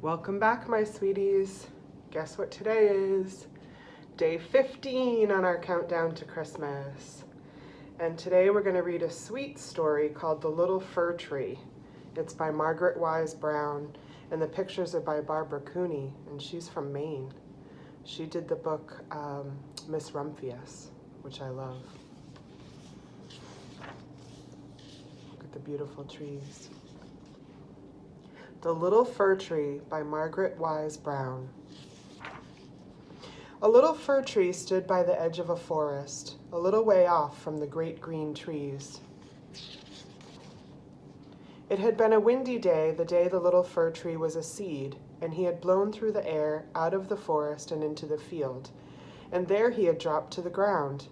Welcome back, my sweeties. Guess what today is? Day 15 on our countdown to Christmas. And today we're going to read a sweet story called The Little Fir Tree. It's by Margaret Wise Brown, and the pictures are by Barbara Cooney, and she's from Maine. She did the book Miss Rumphius, which I love. Look at the beautiful trees. The Little Fir Tree by Margaret Wise Brown. A little fir tree stood by the edge of a forest, a little way off from the great green trees. It had been a windy day, the day the little fir tree was a seed, and he had blown through the air, out of the forest and into the field, and there he had dropped to the ground.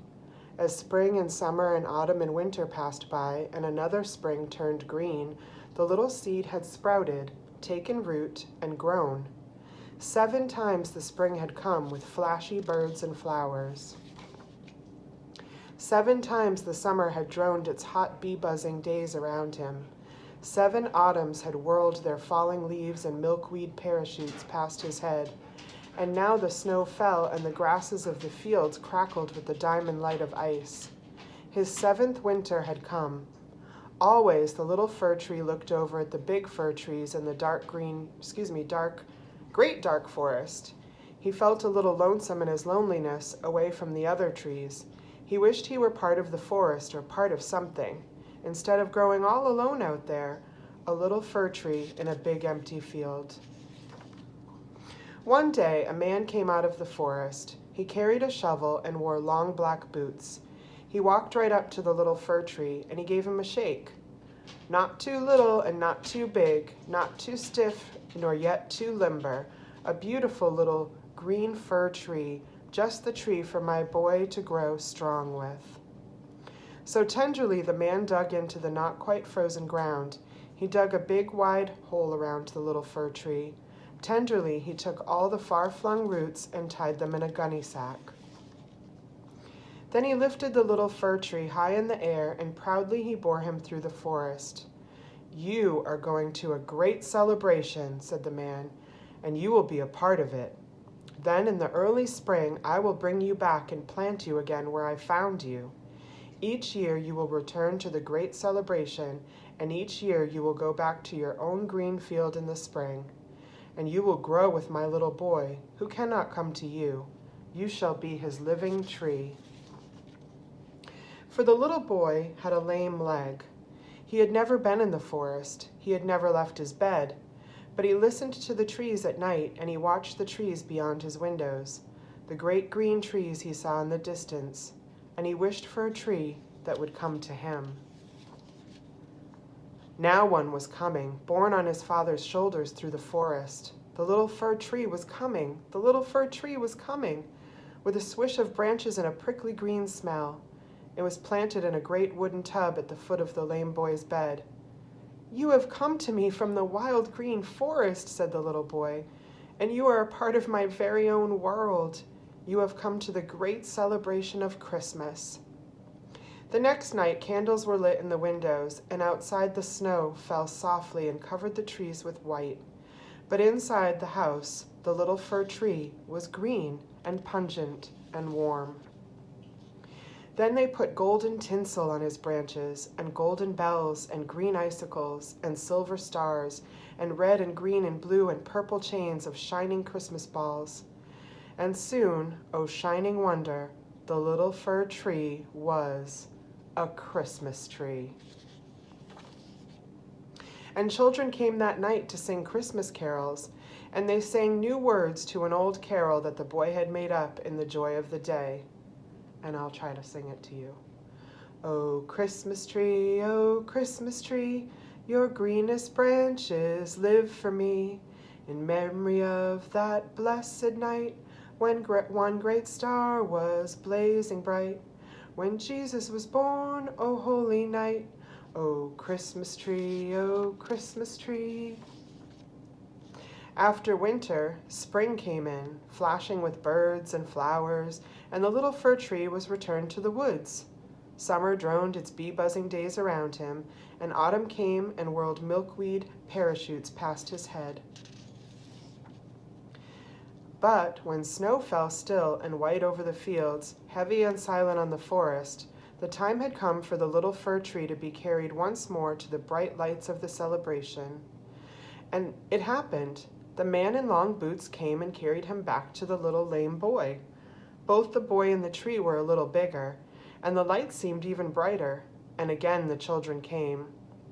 As spring and summer and autumn and winter passed by, and another spring turned green, the little seed had sprouted, taken root, and grown. 7 times the spring had come with flashy birds and flowers. 7 times the summer had droned its hot bee-buzzing days around him. 7 autumns had whirled their falling leaves and milkweed parachutes past his head. And now the snow fell and the grasses of the fields crackled with the diamond light of ice. His 7th winter had come. Always the little fir tree looked over at the big fir trees in the great dark forest. He felt a little lonesome in his loneliness away from the other trees. He wished he were part of the forest or part of something, instead of growing all alone out there, a little fir tree in a big empty field. One day a man came out of the forest. He carried a shovel and wore long black boots. He walked right up to the little fir tree, and he gave him a shake. Not too little and not too big, not too stiff nor yet too limber, a beautiful little green fir tree, just the tree for my boy to grow strong with. So tenderly the man dug into the not quite frozen ground. He dug a big wide hole around the little fir tree. Tenderly he took all the far-flung roots and tied them in a gunny sack. Then he lifted the little fir tree high in the air, and proudly he bore him through the forest. "You are going to a great celebration," said the man, "and you will be a part of it. Then in the early spring I will bring you back and plant you again where I found you. Each year you will return to the great celebration, and each year you will go back to your own green field in the spring. And you will grow with my little boy, who cannot come to you. You shall be his living tree." For the little boy had a lame leg. He had never been in the forest. He had never left his bed. But he listened to the trees at night, and he watched the trees beyond his windows, the great green trees he saw in the distance, and he wished for a tree that would come to him. Now one was coming, borne on his father's shoulders through the forest. The little fir tree was coming. The little fir tree was coming, with a swish of branches and a prickly green smell. It was planted in a great wooden tub at the foot of the lame boy's bed. "You have come to me from the wild green forest," said the little boy, "and you are a part of my very own world. You have come to the great celebration of Christmas." The next night candles were lit in the windows, and outside the snow fell softly and covered the trees with white. But inside the house, the little fir tree was green and pungent and warm. Then they put golden tinsel on his branches, and golden bells, and green icicles, and silver stars, and red and green and blue and purple chains of shining Christmas balls. And soon, oh shining wonder, the little fir tree was a Christmas tree. And children came that night to sing Christmas carols, and they sang new words to an old carol that the boy had made up in the joy of the day. And I'll try to sing it to you. "Oh, Christmas tree, your greenest branches live for me, in memory of that blessed night when one great star was blazing bright, when Jesus was born, O holy night. Oh, Christmas tree, oh, Christmas tree." After winter, spring came in, flashing with birds and flowers, and the little fir tree was returned to the woods. Summer droned its bee-buzzing days around him, and autumn came and whirled milkweed parachutes past his head. But when snow fell still and white over the fields, heavy and silent on the forest, the time had come for the little fir tree to be carried once more to the bright lights of the celebration. And it happened. The man in long boots came and carried him back to the little lame boy. Both the boy and the tree were a little bigger, and the lights seemed even brighter. And again the children came.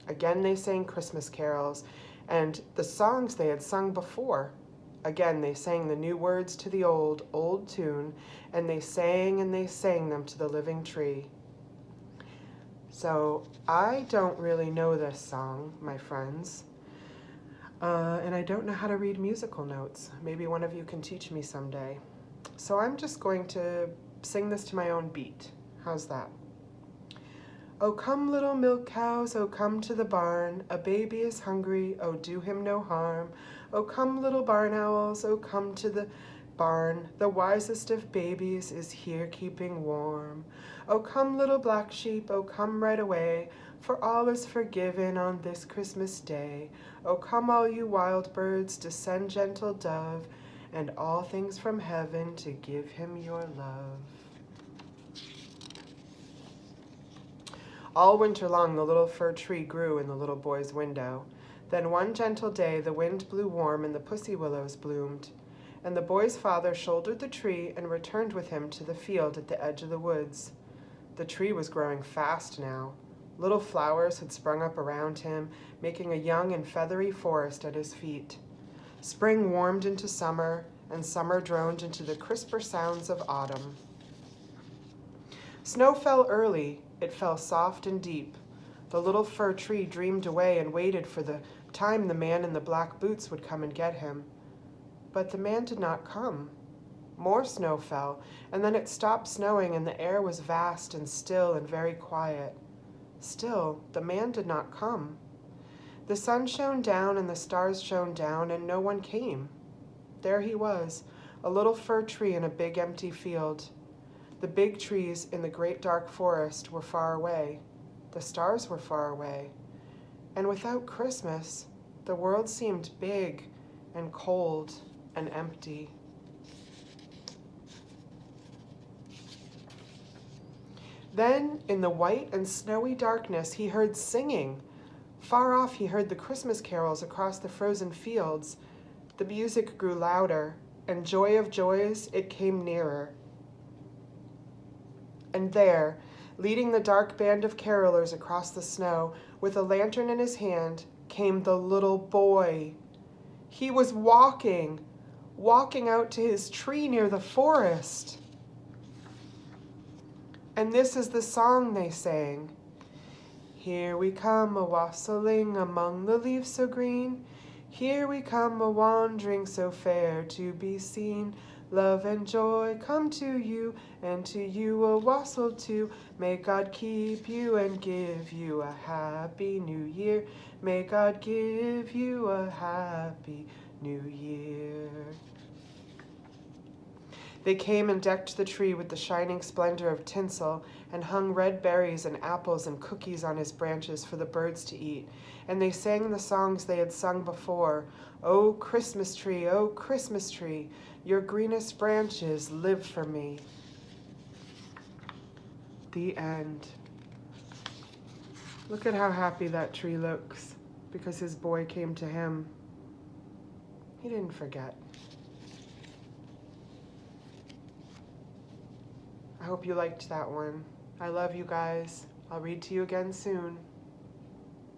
Again they sang Christmas carols, and the songs they had sung before. Again they sang the new words to the old, old tune, and they sang them to the living tree. So I don't really know this song, my friends. And I don't know how to read musical notes. Maybe one of you can teach me someday. So I'm just going to sing this to my own beat. How's that? Oh, come, little milk cows, oh, come to the barn. A baby is hungry, oh, do him no harm. Oh, come, little barn owls, oh, come to the barn. The wisest of babies is here keeping warm. Oh, come, little black sheep, oh, come right away, for all is forgiven on this Christmas day. Oh, come, all you wild birds, descend, gentle dove, and all things from heaven to give him your love. All winter long the little fir tree grew in the little boy's window. Then one gentle day the wind blew warm and the pussy willows bloomed. And the boy's father shouldered the tree and returned with him to the field at the edge of the woods. The tree was growing fast now. Little flowers had sprung up around him, making a young and feathery forest at his feet. Spring warmed into summer, and summer droned into the crisper sounds of autumn. Snow fell early. It fell soft and deep. The little fir tree dreamed away and waited for the time the man in the black boots would come and get him. But the man did not come. More snow fell, and then it stopped snowing, and the air was vast and still and very quiet. Still, the man did not come. The sun shone down and the stars shone down, and no one came. There he was, a little fir tree in a big empty field. The big trees in the great dark forest were far away. The stars were far away. And without Christmas, the world seemed big and cold and empty. Then, in the white and snowy darkness, he heard singing. Far off he heard the Christmas carols across the frozen fields. The music grew louder, and joy of joys, it came nearer. And there, leading the dark band of carolers across the snow, with a lantern in his hand, came the little boy. He was walking out to his tree near the forest. And this is the song they sang. Here we come a-wassailing among the leaves so green. Here we come a-wandering so fair to be seen. Love and joy come to you, and to you a wassail too. May God keep you and give you a happy new year. May God give you a happy new year. They came and decked the tree with the shining splendor of tinsel, and hung red berries and apples and cookies on his branches for the birds to eat. And they sang the songs they had sung before. O Christmas tree, your greenest branches live for me. The end. Look at how happy that tree looks, because his boy came to him. He didn't forget. I hope you liked that one. I love you guys. I'll read to you again soon.